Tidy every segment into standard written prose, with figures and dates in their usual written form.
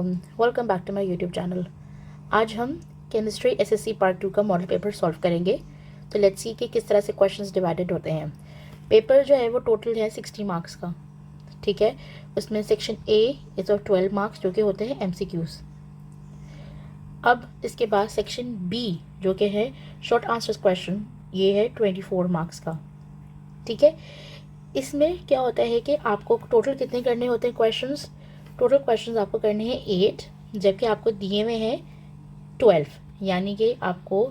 Welcome back to my YouTube channel. आज हम chemistry SSC part 2 का मॉडल पेपर सॉल्व करेंगे। तो लेट्स सी कि किस तरह से क्वेश्चंस डिवाइडेड होते हैं। पेपर जो है वो टोटल है 60 मार्क्स का, ठीक है। उसमें section A is of 12 marks जो कि होते हैं एमसीक्यूज। अब इसके बाद सेक्शन बी जो कि है शॉर्ट आंसर्स क्वेश्चन, ये है 24 मार्क्स का, ठीक है। इसमें क्या होता है कि आपको टोटल कितने करने होते हैं क्वेश्चंस। टोटल क्वेश्चंस आपको करने हैं 8, जबकि आपको दिए हुए हैं 12, यानी कि आपको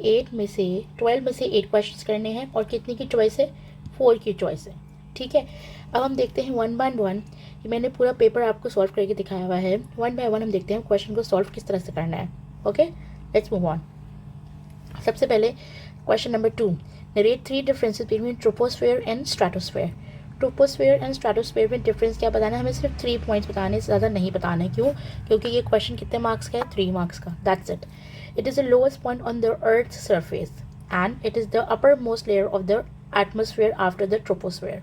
8 में से 12 में से 8 क्वेश्चंस करने हैं। और कितने की चॉइस है? 4 की चॉइस है, ठीक है। अब हम देखते हैं वन बाय वन। ये मैंने पूरा पेपर आपको सॉल्व करके दिखाया हुआ है। वन बाय वन हम देखते हैं क्वेश्चन को सॉल्व किस तरह से करना है। Okay, let's move on. सबसे पहले question number 2, narrate 3 differences between troposphere and stratosphere. Troposphere and stratosphere में डिफरेंस क्या बताना है? हमें सिर्फ 3 पॉइंट्स बताने से ज़्यादा नहीं बताना है। क्यों? क्योंकि ये क्वेश्चन कितने मार्क्स का है? 3 मार्क्स का, that's it. It is the lowest point on the earth surface and it is the upper most layer of the atmosphere after the troposphere.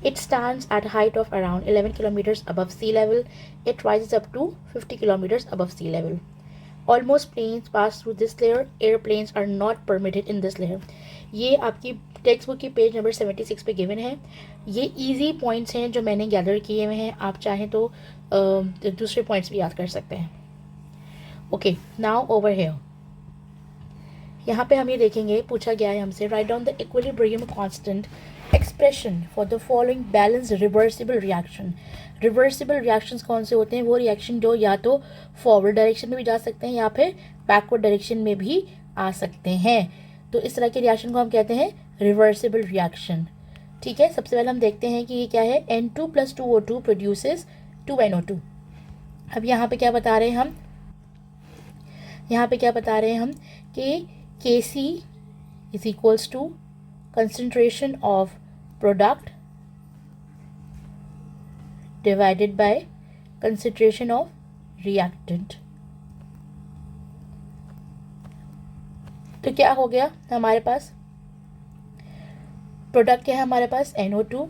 It stands at a height of around 11 kilometers above sea level. It rises up to 50 kilometers above sea level. Almost planes pass through this layer. Airplanes are not permitted in this layer. ये आपकी text book की page number 76 पे given है। ये easy points हैं जो मैंने gather किए हुए हैं। आप चाहें तो दूसरे पॉइंट्स भी याद कर सकते हैं। ओके, नाउ ओवर हियर, यहाँ पे हम ये देखेंगे, पूछा गया है हमसे write down the equilibrium constant expression for the following balance reversible reaction. Reversible reactions कौन से होते हैं? वो रिएक्शन जो या तो फॉरवर्ड डायरेक्शन में भी जा सकते हैं या फिर बैकवर्ड डायरेक्शन में भी आ सकते हैं। तो इस तरह के रिएक्शन को हम कहते हैं रिवर्सिबल रिएक्शन, ठीक है। सबसे पहले हम देखते हैं कि ये क्या है। N2 + 2O2 produces 2NO2। अब यहाँ पे क्या बता रहे हैं हम? यहाँ पे क्या बता रहे हैं हम कि Kc is equals to concentration of product divided by concentration of reactant. तो क्या हो गया हमारे पास? प्रोडक्ट क्या है हमारे पास? NO2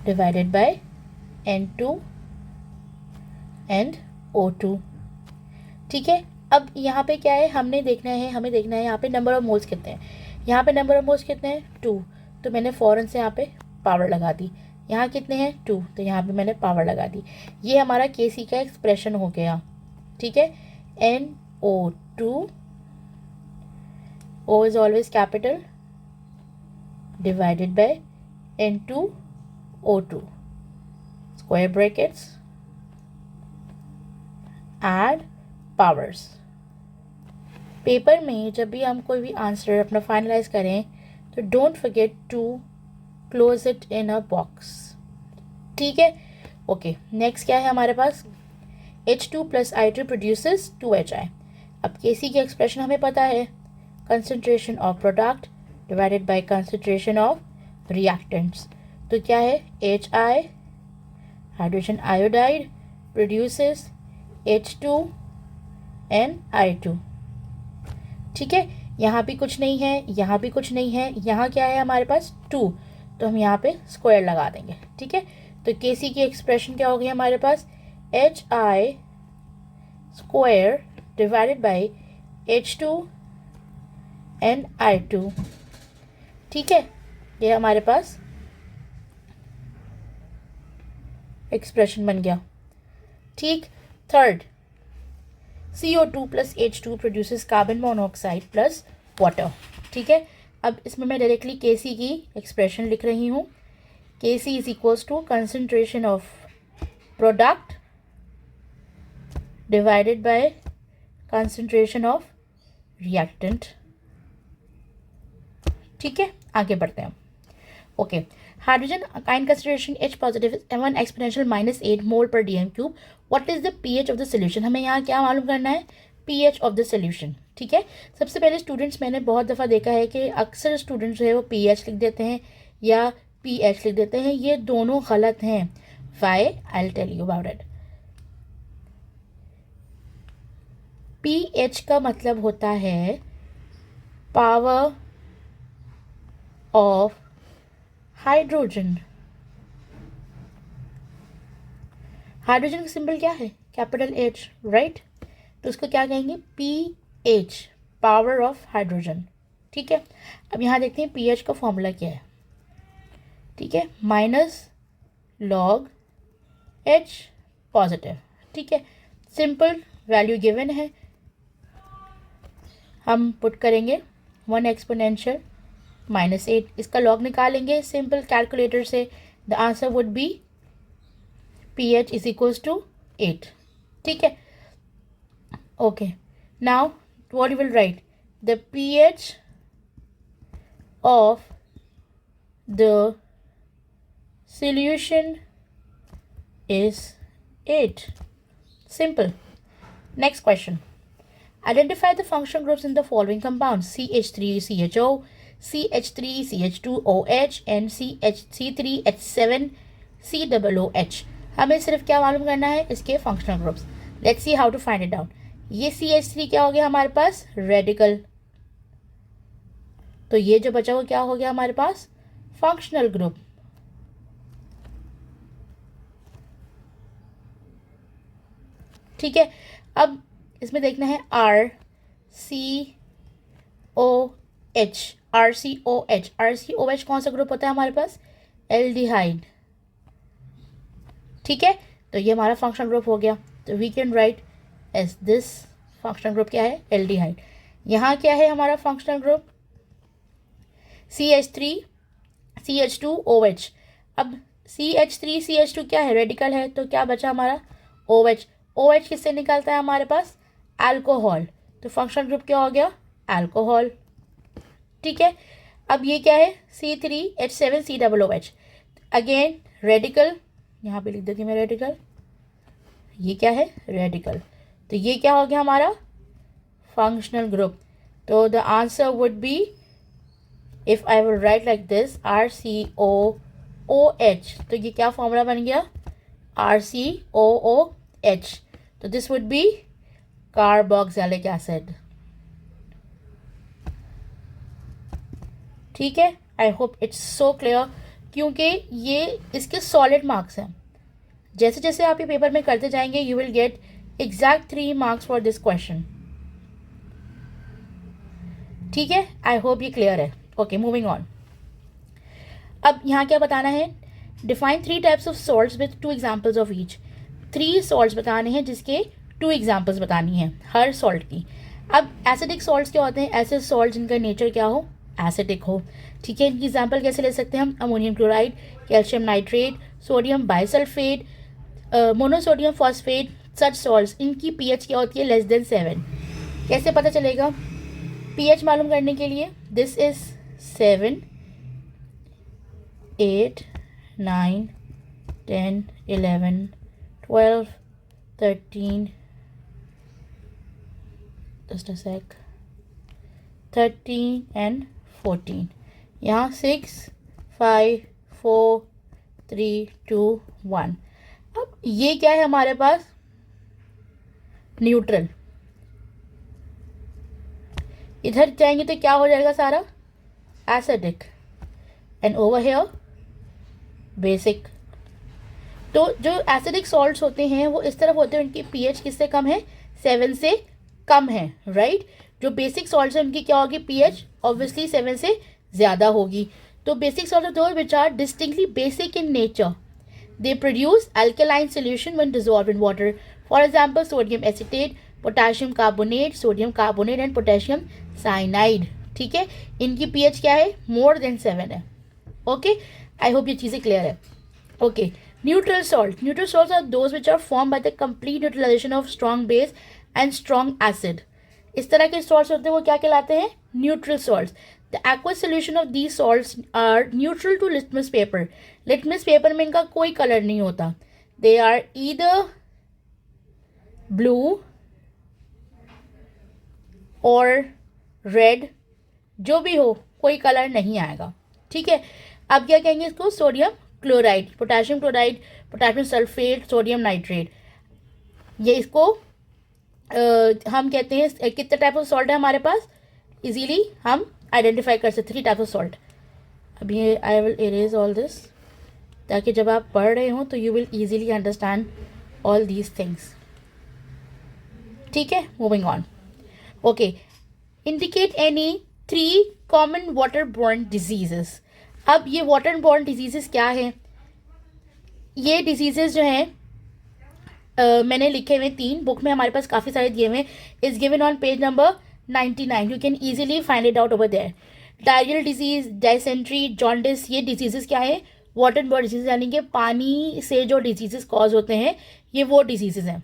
divided by N2 and O2, ठीक है। अब यहाँ पे क्या है, हमें देखना है यहाँ पे नंबर ऑफ मोल्स कितने हैं। यहाँ पे नंबर ऑफ मोल्स कितने हैं? 2, तो मैंने फ़ौरन से यहाँ पे पावर लगा दी। यहाँ कितने हैं? 2, तो यहाँ पे मैंने पावर लगा दी। ये हमारा Kc का एक्सप्रेशन हो गया, ठीक है। NO2, O is always capital, divided by N2O2 square brackets, add powers. Paper में जब भी हम कोई भी आंसर अपना फाइनलाइज करें तो don't forget to close it in a box, ठीक है। ओके, नेक्स्ट क्या है हमारे पास? H2 + I2 produces 2HI। अब Kc की एक्सप्रेशन हमें पता है, concentration of product divided by concentration of reactants. तो क्या है? HI hydrogen iodide produces H2 and I2, ठीक है। यहाँ भी कुछ नहीं है, यहाँ भी कुछ नहीं है। यहाँ क्या है हमारे पास? 2, तो हम यहाँ पे स्क्वायर लगा देंगे, ठीक है। तो Kc की एक्सप्रेशन क्या हो गई हमारे पास? HI square divided by H2 and I2, ठीक है। ये हमारे पास एक्सप्रेशन बन गया, ठीक। Third, CO2 + H2 produces carbon monoxide plus water, ठीक है। अब इसमें मैं डायरेक्टली Kc की एक्सप्रेशन लिख रही हूँ। Kc is equals to concentration of product divided by concentration of reactant, ठीक है। आगे बढ़ते हैं। Okay, hydrogen ion concentration H positive is 1 exponential -8 mole per dm³। What is the pH of the solution? हमें यहाँ क्या मालूम करना है? pH ऑफ द सोल्यूशन, ठीक है। सबसे पहले स्टूडेंट्स, मैंने बहुत दफ़ा देखा है कि अक्सर स्टूडेंट्स जो है वो pH लिख देते हैं या pH लिख देते हैं। ये दोनों गलत हैं। Why? I will tell you about it. pH का मतलब होता है पावर ऑफ हाइड्रोजन। हाइड्रोजन का सिंबल क्या है? Capital H, right? तो उसको क्या कहेंगे? pH, power of hydrogen. ठीक है, अब यहाँ देखते हैं pH का फॉर्मूला क्या है। ठीक है, -log H पॉजिटिव। ठीक है, सिंपल वैल्यू गिवन है, हम पुट करेंगे 1 एक्सपोनेंशियल -8, इसका लॉग निकालेंगे सिंपल कैलकुलेटर से। The answer would be pH is equals to 8। ठीक है, okay, now what you will write? The pH of the solution is 8. Simple. Next question. Identify the functional groups in the following compounds: CH3CHO, CH3CH2OH and C3H7COOH. हमें सिर्फ क्या मालूम करना है? इसके functional groups. Let's see how to find it out. ये CH3 क्या हो गया हमारे पास? रेडिकल। तो ये जो बचा वो क्या हो गया हमारे पास? Functional group. ठीक है, अब इसमें देखना है RCOH कौन सा ग्रुप होता है हमारे पास? एल्डिहाइड। ठीक है, तो ये हमारा फंक्शनल ग्रुप हो गया। तो we can write as this functional group क्या है? एल्डिहाइड। यहाँ क्या है हमारा फंक्शनल ग्रुप? CH3CH2OH। अब CH3CH2 क्या है? रेडिकल है, तो क्या बचा हमारा? OH। OH किससे निकलता है हमारे पास? अल्कोहल। तो फंक्शनल ग्रुप क्या हो गया? अल्कोहल। ठीक है, अब ये क्या है? C3H7COOH। अगेन रेडिकल, यहाँ पे लिख देती हूँ मैं रेडिकल। ये क्या है? रेडिकल। तो ये क्या हो गया हमारा? Functional group. तो the answer would be, if I will write like this, RCOOH, तो ये क्या फॉर्मूला बन गया? RCOOH। तो this would be carboxylic acid. ठीक है, I hope it's so clear, क्योंकि ये इसके सॉलिड मार्क्स हैं। जैसे जैसे आप ये पेपर में करते जाएंगे you will get exact 3 marks for this question. ठीक है, आई होप ये क्लियर है। Okay, moving on. अब यहाँ क्या बताना है? Define 3 types of salts with 2 examples of each. 3 salts बताने हैं जिसके 2 एग्जाम्पल्स बतानी है हर सॉल्ट की। अब एसिडिक सॉल्ट्स क्या होते हैं? ऐसे सॉल्ट जिनका नेचर क्या हो? एसिडिक हो। ठीक है, इनकी एग्जाम्पल कैसे ले सकते हैं हम? Ammonium chloride, calcium nitrate, sodium bisulphate, monosodium phosphate. Such salts, इनकी pH क्या होती है? Less than 7। कैसे पता चलेगा pH मालूम करने के लिए? This is 7, 8, 9, 10, 11, 12, 13, just a sec, 13 and 14। यहाँ 6, 5, 4, 3, 2, 1। अब ये क्या है हमारे पास? न्यूट्रल। इधर जाएंगे तो क्या हो जाएगा? सारा acidic. And over here basic. तो जो एसिडिक सॉल्ट्स होते हैं वो इस तरफ होते हैं, उनकी pH किससे कम है? 7 से कम है, राइट? जो बेसिक सॉल्ट्स हैं उनकी क्या होगी? pH ऑब्वियसली 7 से ज़्यादा होगी। तो बेसिक सॉल्ट्स दो which are distinctly basic in nature, they produce alkaline solution when dissolved in water. For example, sodium acetate, potassium carbonate, sodium carbonate and potassium cyanide. ठीक है, इनकी pH क्या है? मोर देन 7 है। ओके, आई hope ये चीज़ें clear है। Okay, neutral salt. Neutral salts are those which are form by the complete neutralisation of strong base and strong acid. इस तरह के सॉल्ट्स होते हैं वो क्या कहलाते हैं? Neutral salts. The aqueous solution of these salts are neutral to litmus paper. Litmus paper में इनका कोई कलर नहीं होता। They are either blue or red, जो भी हो कोई कलर नहीं आएगा। ठीक है, अब क्या कहेंगे इसको? Sodium chloride, potassium chloride, potassium sulphate, sodium nitrate. ये इसको हम कहते हैं, कितने टाइप ऑफ सॉल्ट है हमारे पास? इजीली हम आइडेंटिफाई कर सकते 3 टाइप ऑफ सॉल्ट। अब ये I will erase all this ताकि जब आप पढ़ रहे हो तो you will easily understand all these things. ठीक है, moving on. Okay, indicate any 3 common water borne diseases. अब ये वाटर बॉर्न डिजीजेस क्या है? ये डिजीजेस जो हैं मैंने लिखे हुए 3, बुक में हमारे पास काफ़ी सारे दिए हुए. Is given on page number 99. You can easily find it out over there. Diarrhoeal disease, dysentery, jaundice, ये डिजीजेस क्या है? वाटर बॉर्न डिजीज, यानी कि पानी से जो डिजीजेस कॉज होते हैं, ये वो डिजीजेस हैं.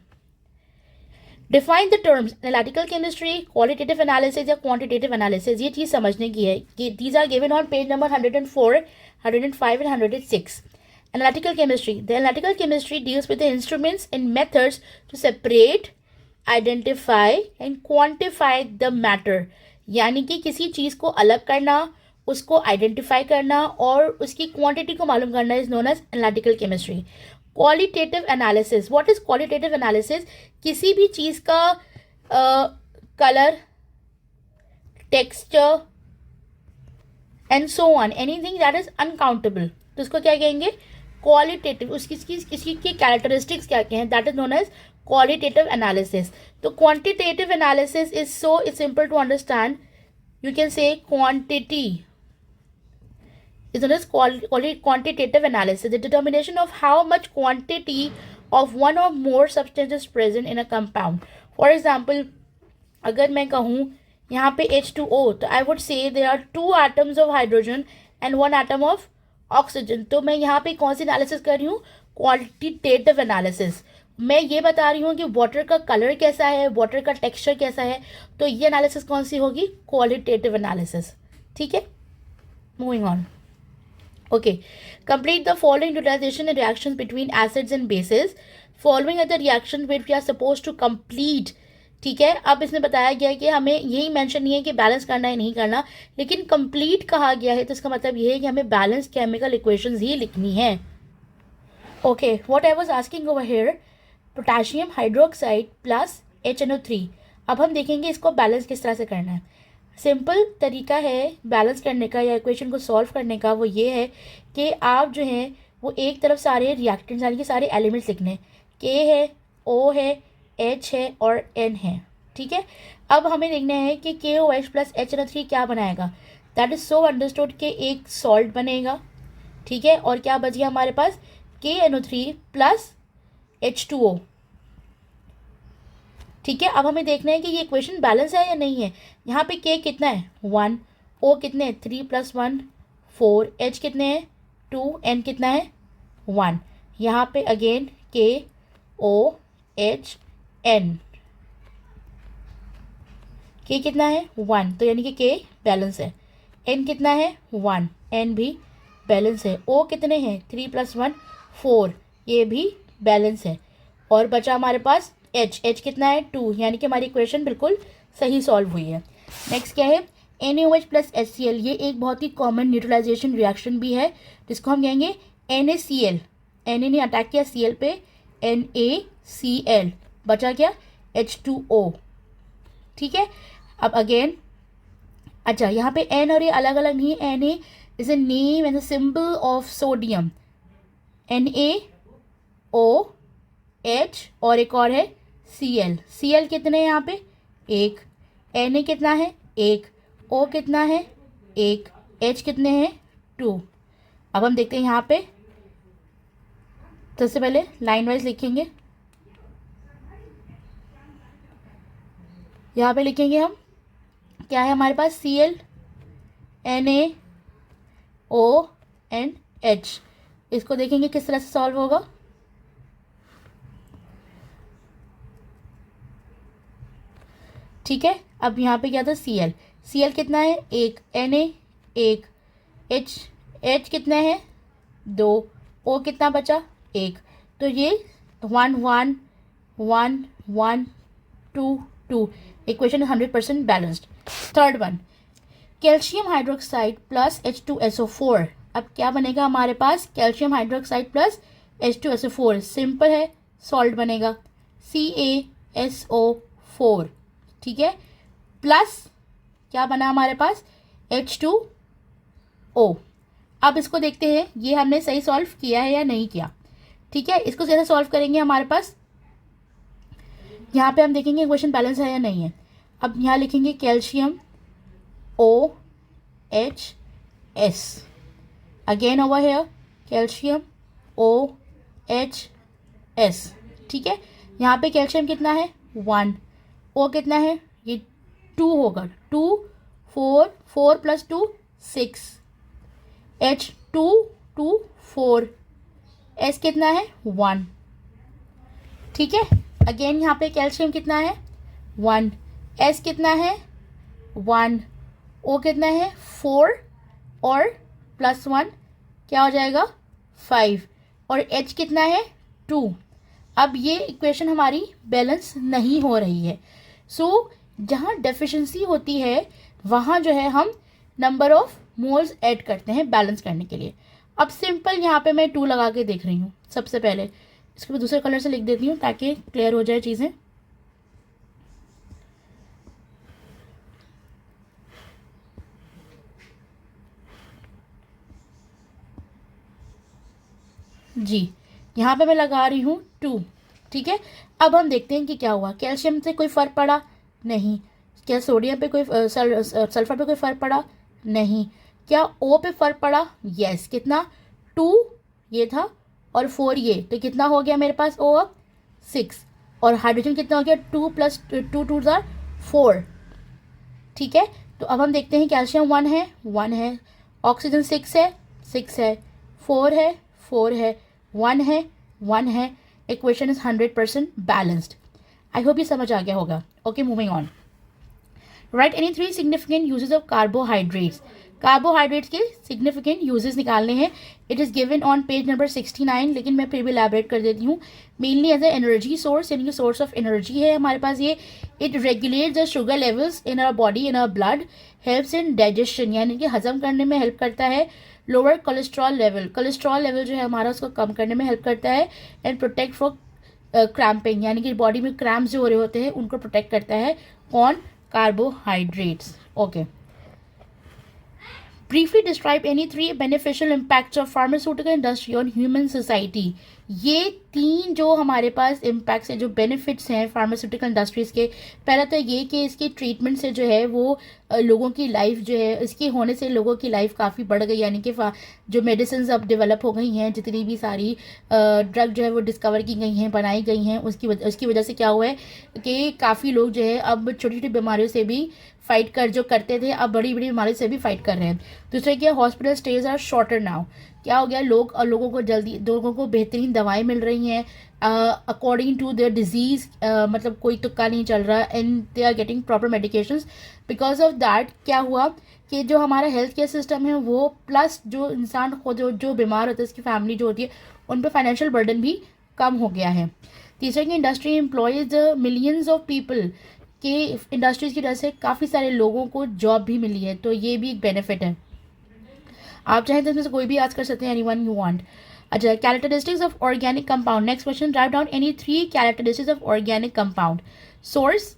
Define the terms analytical chemistry, qualitative analysis या क्वांटिटेटिव एनालिसिस. ये चीज़ समझने की है कि these are given on page number 104, 105 and 106. Analytical chemistry. The analytical chemistry deals with the instruments and methods to separate, identify and quantify the matter. यानी कि किसी चीज़ को अलग करना, उसको आइडेंटिफाई करना और उसकी क्वांटिटी को मालूम करना is known as analytical chemistry. Qualitative analysis. What is qualitative analysis? किसी भी चीज़ का colour, texture and so on, anything that is uncountable, तो उसको क्या कहेंगे? क्वालिटेटिव. उसकी किसी के कैरेक्टरिस्टिक्स क्या क्या हैं, that is known as qualitative analysis. तो quantitative analysis is so it's simple to understand. You can say quantity is known as quantitative analysis, the determination of how much quantity of one or more substances present in a compound. For example, अगर मैं कहूँ यहाँ पे H2O, तो I would say there are 2 atoms of hydrogen and 1 atom of oxygen. तो मैं यहाँ पे कौन सी एनालिसिस कर रही हूँ? Qualitative analysis. मैं ये बता रही हूँ कि वाटर का कलर कैसा है, वाटर का टेक्सचर कैसा है, तो ये एनालिसिस कौन सी होगी? Qualitative analysis. ठीक है, moving on. Okay, complete the following utilization and reactions between acids and bases. Following are the reactions which we are supposed to complete. ठीक है, अब इसमें बताया गया है कि हमें यही मेंशन नहीं है कि बैलेंस करना है नहीं करना, लेकिन कंप्लीट कहा गया है, तो इसका मतलब ये है कि हमें बैलेंस केमिकल इक्वेशंस ही लिखनी है. Okay, what I was asking over here, potassium hydroxide plus HNO3. अब हम देखेंगे इसको बैलेंस किस तरह से करना है. सिंपल तरीका है बैलेंस करने का या इक्वेशन को सॉल्व करने का, वो ये है कि आप जो हैं वो एक तरफ सारे रिएक्टेंट्स यानी कि सारे एलिमेंट्स लिखने, के है, ओ है, एच है और एन है. ठीक है, अब हमें देखना है कि KOH प्लस HNO3 क्या बनाएगा. दैट इज सो अंडरस्टूड कि एक सॉल्ट बनेगा. ठीक है, और क्या बच गया हमारे पास? KNO3 plus H2O. ठीक है, अब हमें देखना है कि ये इक्वेशन बैलेंस है या नहीं है. यहाँ पे K कितना है? 1, O कितने हैं? 3 + 1 4, H कितने हैं? 2, N कितना है? 1. यहाँ पे अगेन KOH N, K कितना है? 1, तो यानी कि K बैलेंस है. N कितना है? 1, N भी बैलेंस है. O कितने हैं? 3 + 1 4, ये भी बैलेंस है. और बचा हमारे पास H कितना है? 2, यानी कि हमारी इक्वेशन बिल्कुल सही सॉल्व हुई है. नेक्स्ट क्या है? NaOH plus HCl. ये एक बहुत ही कॉमन न्यूट्रलाइजेशन रिएक्शन भी है, जिसको हम कहेंगे NaCl. Na ने अटैक किया Cl पे, NaCl. बचा क्या? H2O. ठीक है, अब अगेन अच्छा यहाँ पे N और ये अलग अलग नहीं है. Na is a name and symbol of sodium. NaOH और एक और है Cl. Cl कितने हैं यहाँ पे? 1. Na कितना है? 1. O कितना है? 1. H कितने हैं? 2. अब हम देखते हैं यहाँ पे, सबसे पहले लाइन वाइज लिखेंगे. यहाँ पे लिखेंगे हम, क्या है हमारे पास? Cl, Na, O and H. इसको देखेंगे किस तरह से सॉल्व होगा. ठीक है, अब यहाँ पे क्या था? Cl कितना है? 1. Na 1. H कितना है? 2. O कितना बचा? 1. तो ये 1 1 1 1 2 2. Equation 100% balanced. Third one, calcium hydroxide plus H2SO4. अब क्या बनेगा हमारे पास? Calcium hydroxide plus H2SO4. Simple है, सॉल्ट बनेगा CaSO4. ठीक है, प्लस क्या बना हमारे पास? H2O. अब इसको देखते हैं ये हमने सही सॉल्व किया है या नहीं किया. ठीक है, इसको कैसे सॉल्व करेंगे? हमारे पास यहाँ पे हम देखेंगे इक्वेशन बैलेंस है या नहीं है। अब यहाँ लिखेंगे calcium OHS, again over here calcium OHS, ठीक है। यहाँ पे कैल्शियम कितना है 1, O कितना है ये 2 होगा, 2 4 4 + 2 6, H 2 2 4, S कितना है 1, ठीक है। अगेन यहाँ पे कैल्शियम कितना है 1, S कितना है 1, O कितना है 4 और +1 क्या हो जाएगा 5, और H कितना है 2। अब ये इक्वेशन हमारी बैलेंस नहीं हो रही है। सो जहाँ डेफिशिएंसी होती है वहाँ जो है हम नंबर ऑफ मोल्स ऐड करते हैं बैलेंस करने के लिए। अब सिंपल यहाँ पे मैं 2 लगा के देख रही हूँ। सबसे पहले इसको दूसरे कलर से लिख देती हूँ ताकि क्लियर हो जाए चीज़ें। जी, यहाँ पे मैं लगा रही हूँ 2, ठीक है। अब हम देखते हैं कि क्या हुआ। कैल्शियम से कोई फ़र्क पड़ा नहीं, क्या सोडियम पे कोई सल्फर पे कोई फ़र्क पड़ा नहीं, क्या O पे फ़र्क पड़ा, यस। कितना 2 ये था और 4 ये, तो कितना हो गया मेरे पास O अब 6, और हाइड्रोजन कितना हो गया 2 + 2 2 4, ठीक है। तो अब हम देखते हैं कैल्शियम 1 है, ऑक्सीजन 6 है, 4 है 4 है, 1 है 1 है। Equation is 100% balanced. I hope ये समझ आ गया होगा। Okay, moving on. Write any 3 significant uses of carbohydrates. Carbohydrates के सिग्निफिकेंट यूजेस निकालने हैं। It is given on page number 69, लेकिन मैं फिर भी एलैबोरेट कर देती हूँ। Mainly as a energy source, यानी कि सोर्स ऑफ एनर्जी है हमारे पास ये। It regulate the sugar levels in our body, in our blood, helps in digestion, यानी कि हजम करने में हेल्प करता है। Lower cholesterol level, cholesterol level जो है हमारा उसको कम करने में हेल्प करता है। एंड प्रोटेक्ट फ्रॉम क्रैम्पिंग, यानी कि बॉडी में क्रैम्प्स जो हो रहे होते हैं उनको प्रोटेक्ट करता है। कौन? Carbohydrates. Okay, briefly describe any 3 beneficial impacts of pharmaceutical industry on human society। ये 3 जो हमारे पास इम्पैक्ट्स है, जो बेनिफिट्स हैं फार्मास्यूटिकल इंडस्ट्रीज़ के। पहला तो ये कि इसके ट्रीटमेंट से जो है वो लोगों की लाइफ जो है, इसके होने से लोगों की लाइफ काफ़ी बढ़ गई, यानी कि जो मेडिसिन अब डेवलप हो गई हैं, जितनी भी सारी ड्रग जो है वो डिस्कवर की गई हैं, बनाई गई हैं, उसकी वजह से क्या हुआ है कि काफ़ी लोग जो है अब छोटी छोटी बीमारियों से भी फाइट जो करते थे, अब बड़ी बड़ी बीमारी से भी फाइट कर रहे हैं। दूसरा क्या, hospital stage are shorter now. क्या हो गया, लोगों को बेहतरीन दवाएं मिल रही हैं अकॉर्डिंग टू देयर डिजीज़, मतलब कोई तुक्का नहीं चल रहा, and they are getting proper medications. Because of that क्या हुआ कि जो हमारा हेल्थ केयर सिस्टम है वो, प्लस जो इंसान को जो बीमार होता है उसकी फैमिली जो होती है, उन पर फाइनेंशियल बर्डन भी कम हो गया है। तीसरा कि industry employees millions of people, कि इंडस्ट्रीज़ की वजह से काफ़ी सारे लोगों को जॉब भी मिली है, तो ये भी एक बेनिफिट है। आप चाहें तो इसमें से कोई भी आज कर सकते हैं, एनीवन यू वांट। अच्छा, characteristics of organic compound. Next question, write down any 3 characteristics of organic compound. Source,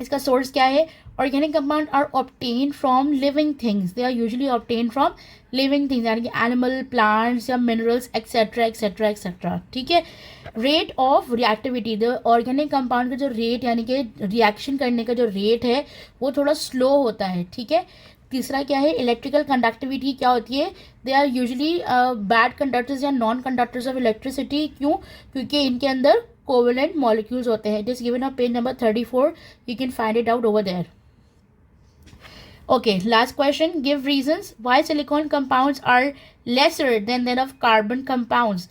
इसका सोर्स क्या है? Organic compound are obtain from living things, they are usually obtain from living things, यानी कि animal, plants या minerals et cetera et cetera et cetera, ठीक है। Rate of reactivity, the organic compound का जो रेट, यानी कि रिएक्शन करने का जो रेट है वो थोड़ा स्लो होता है, ठीक है। तीसरा क्या है, इलेक्ट्रिकल कंडक्टिविटी क्या होती है? They are usually bad conductors या नॉन कंडक्टर्स ऑफ इलेक्ट्रिसिटी। क्यों? क्योंकि इनके अंदर कोवेलेंट मॉलिक्यूल्स होते हैं। It is given on page number 34, you can find it out over there. Okay, last question. Give reasons why silicon compounds are lesser than that of carbon compounds.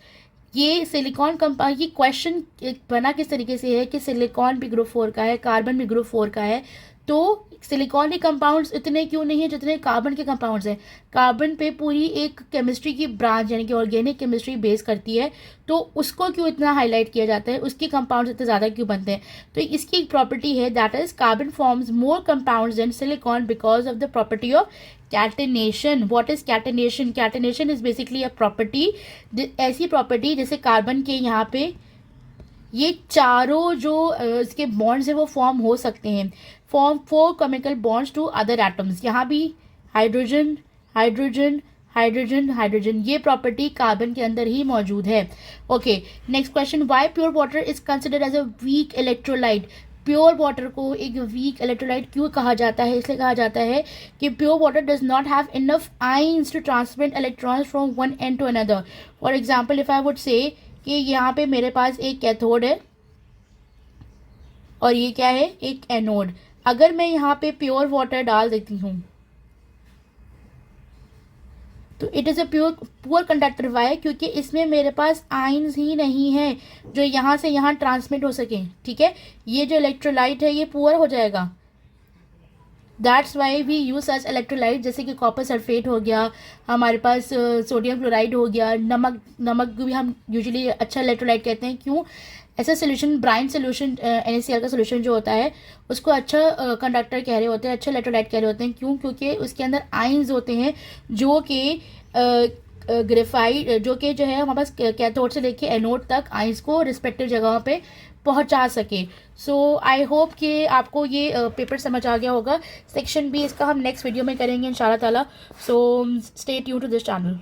ये silicon compound, ये question बना किस तरीके से है कि silicon भी group 4 का है, कार्बन भी ग्रुप 4 का है, तो सिलिकॉन के कंपाउंड्स इतने क्यों नहीं है जितने कार्बन के कंपाउंड्स हैं? कार्बन पे पूरी एक केमिस्ट्री की ब्रांच, यानी कि ऑर्गेनिक केमिस्ट्री बेस करती है, तो उसको क्यों इतना हाईलाइट किया जाता है, उसके कंपाउंड्स इतने ज़्यादा क्यों बनते हैं? तो इसकी एक प्रॉपर्टी है, that is carbon forms more compounds than silicon because of the property of catenation. What is catenation? Catenation is basically a property, ऐसी प्रॉपर्टी जैसे कार्बन के यहाँ पे ये चारों जो इसके बॉन्ड्स है वो फॉर्म हो सकते हैं, form 4 chemical bonds to other atoms. यहाँ भी हाइड्रोजन हाइड्रोजन हाइड्रोजन हाइड्रोजन, ये प्रॉपर्टी कार्बन के अंदर ही मौजूद है। Okay, next question, why pure water is considered as a weak electrolyte. Pure water को एक वीक इलेक्ट्रोलाइट क्यों कहा जाता है? इसलिए कहा जाता है कि pure water does not have enough ions to transmit electrons from one end to another. For example, if I would say कि यहाँ पे मेरे पास एक कैथोड है और ये क्या है, एक एनोड। अगर मैं यहाँ पे प्योर वाटर डाल देती हूँ तो it is a poor conductor. Why? क्योंकि इसमें मेरे पास आयंस ही नहीं है जो यहाँ से यहाँ ट्रांसमिट हो सके। ठीक है, ये जो इलेक्ट्रोलाइट है ये पुअर हो जाएगा। That's why we use such electrolyte, जैसे कि कॉपर सल्फेट हो गया, हमारे पास सोडियम क्लोराइड हो गया, नमक भी हम यूजुअली अच्छा इलेक्ट्रोलाइट कहते हैं। क्यों? ऐसा सोल्यूशन, ब्राइन सोल्यूशन, NaCl का सोल्यूशन जो होता है उसको अच्छा कंडक्टर कह रहे होते हैं, अच्छा इलेक्ट्रोलाइट कह रहे होते हैं। क्यों? क्योंकि उसके अंदर आयंस होते हैं जो कि ग्रेफाइट, जो कि जो है हमारे पास कैथोड से लेके एनोड तक आयंस को रिस्पेक्टिव जगहों पे पहुंचा सके। सो आई होप कि आपको ये पेपर समझ आ गया होगा। सेक्शन बी इसका हम नेक्स्ट वीडियो में करेंगे इंशाल्लाह ताला। So stay tune to this channel.